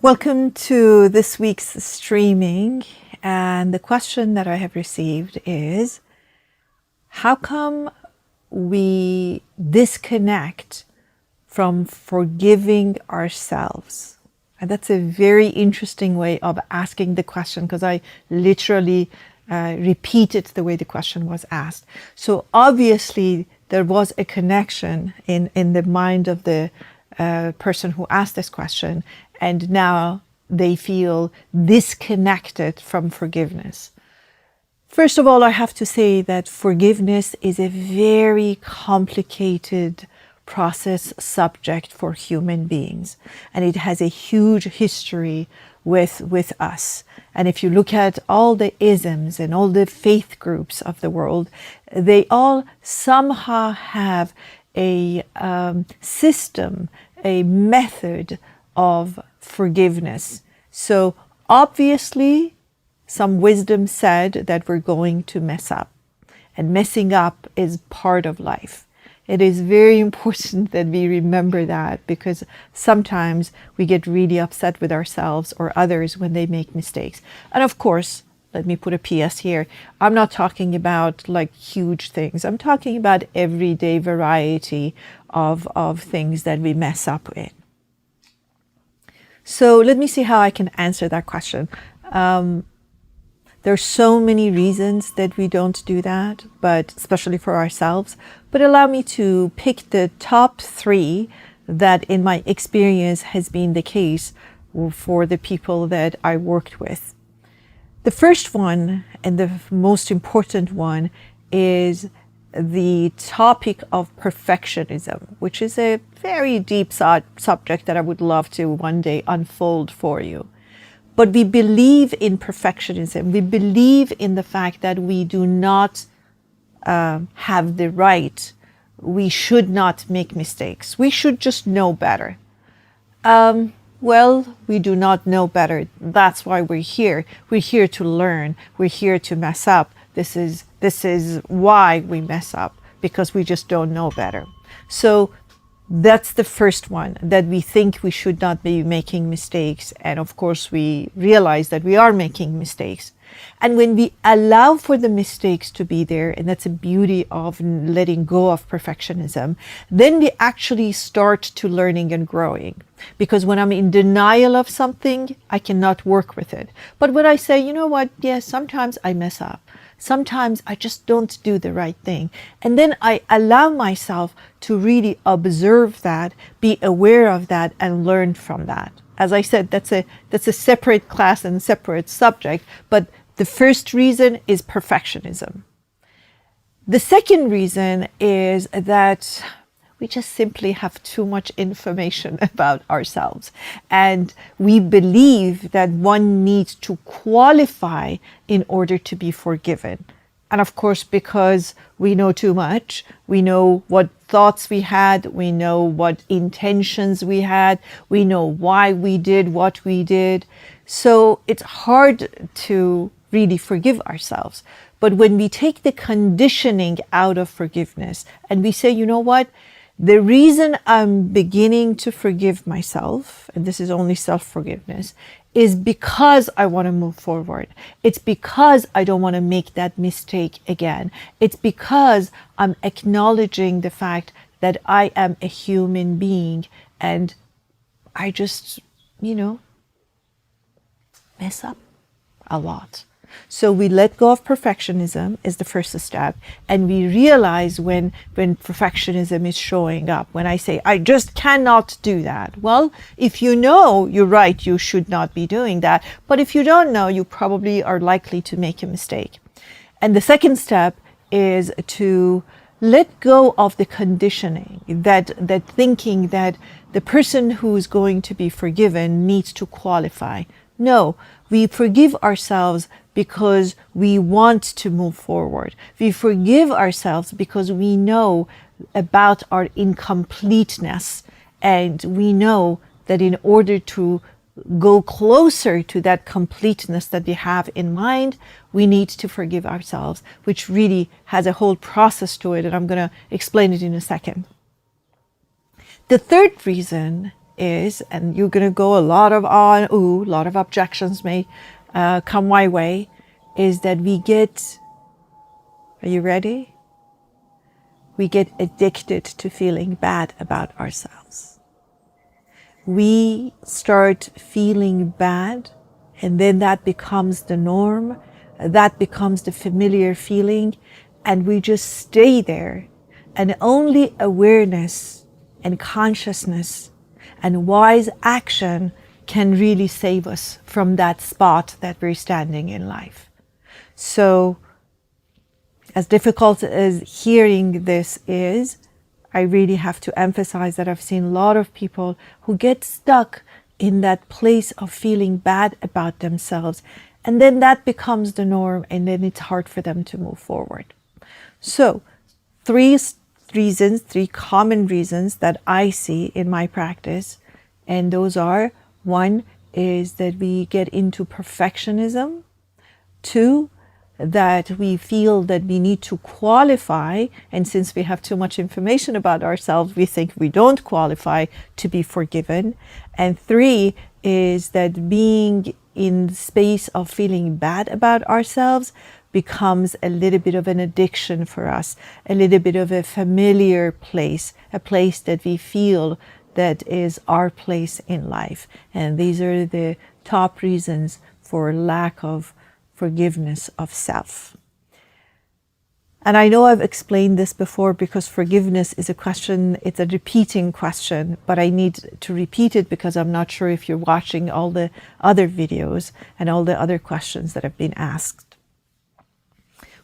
Welcome to this week's streaming, and the question that I have received is, how come we disconnect from forgiving ourselves? And that's a very interesting way of asking the question, because I literally repeated the way the question was asked. So obviously there was a connection in the mind of the person who asked this question, and now they feel disconnected from forgiveness. First of all, I have to say that forgiveness is a very complicated process subject for human beings, and it has a huge history with us. And if you look at all the isms and all the faith groups of the world, they all somehow have a system, a method of forgiveness. So obviously some wisdom said that we're going to mess up, and messing up is part of life. It is very important that we remember that, because sometimes we get really upset with ourselves or others when they make mistakes. And of course, let me put a PS here, I'm not talking about like huge things. I'm talking about everyday variety of things that we mess up with. So let me see how I can answer that question. There are so many reasons that we don't do that, but especially for ourselves. But allow me to pick the top 3 that in my experience has been the case for the people that I worked with. The first one, and the most important one, is the topic of perfectionism, which is a very deep subject that I would love to one day unfold for you. But we believe in perfectionism. We believe in the fact that we do not have the right. We should not make mistakes. We should just know better. Well, we do not know better. That's why we're here. We're here to learn. We're here to mess up. This is why we mess up, because we just don't know better. So that's the first one, that we think we should not be making mistakes. And of course, we realize that we are making mistakes. And when we allow for the mistakes to be there, and that's the beauty of letting go of perfectionism, then we actually start to learning and growing. Because when I'm in denial of something, I cannot work with it. But when I say, you know what, yes, sometimes I mess up. Sometimes I just don't do the right thing. And then I allow myself to really observe that, be aware of that, and learn from that. As I said, that's a separate class and separate subject, but the first reason is perfectionism. The second reason is that we just simply have too much information about ourselves. And we believe that one needs to qualify in order to be forgiven. And of course, because we know too much, we know what thoughts we had, we know what intentions we had, we know why we did what we did. So it's hard to really forgive ourselves. But when we take the conditioning out of forgiveness and we say, you know what? The reason I'm beginning to forgive myself, and this is only self-forgiveness, is because I want to move forward. It's because I don't want to make that mistake again. It's because I'm acknowledging the fact that I am a human being and I just, mess up a lot. So we let go of perfectionism is the first step. And we realize when perfectionism is showing up, when I say, I just cannot do that. Well, if you know, you're right, you should not be doing that. But if you don't know, you probably are likely to make a mistake. And the second step is to let go of the conditioning, that thinking that the person who is going to be forgiven needs to qualify. No, we forgive ourselves because we want to move forward. We forgive ourselves because we know about our incompleteness, and we know that in order to go closer to that completeness that we have in mind, we need to forgive ourselves, which really has a whole process to it, and I'm going to explain it in a second. The third reason is, and you're going to go a lot of a lot of objections may come my way, is that we get, are you ready? We get addicted to feeling bad about ourselves. We start feeling bad, and then that becomes the norm, that becomes the familiar feeling, and we just stay there. And only awareness and consciousness and wise action can really save us from that spot that we're standing in life. So, as difficult as hearing this is, I really have to emphasize that I've seen a lot of people who get stuck in that place of feeling bad about themselves, and then that becomes the norm, and then it's hard for them to move forward. So, three common reasons that I see in my practice, and those are: one is that we get into perfectionism. Two, that we feel that we need to qualify, and since we have too much information about ourselves, we think we don't qualify to be forgiven. And three is that being in the space of feeling bad about ourselves becomes a little bit of an addiction for us, a little bit of a familiar place, a place that we feel that is our place in life. And these are the top reasons for lack of forgiveness of self. And I know I've explained this before, because forgiveness is a question, it's a repeating question, but I need to repeat it because I'm not sure if you're watching all the other videos and all the other questions that have been asked.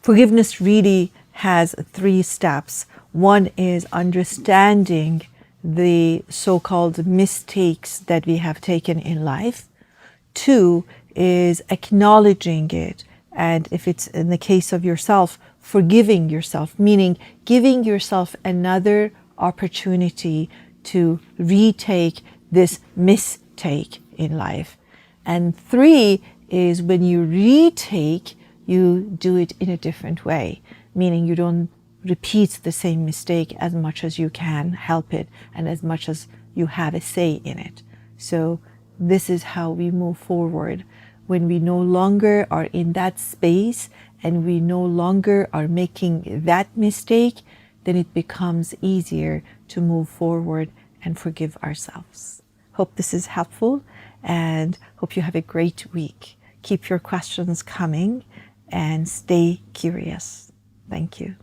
Forgiveness really has 3 steps. One is understanding the so-called mistakes that we have taken in life. 2 is acknowledging it, and if it's in the case of yourself, forgiving yourself, meaning giving yourself another opportunity to retake this mistake in life. And 3 is when you retake, you do it in a different way, meaning you don't repeat the same mistake as much as you can help it and as much as you have a say in it. So this is how we move forward. When we no longer are in that space and we no longer are making that mistake, then it becomes easier to move forward and forgive ourselves. Hope this is helpful, and hope you have a great week. Keep your questions coming and stay curious. Thank you.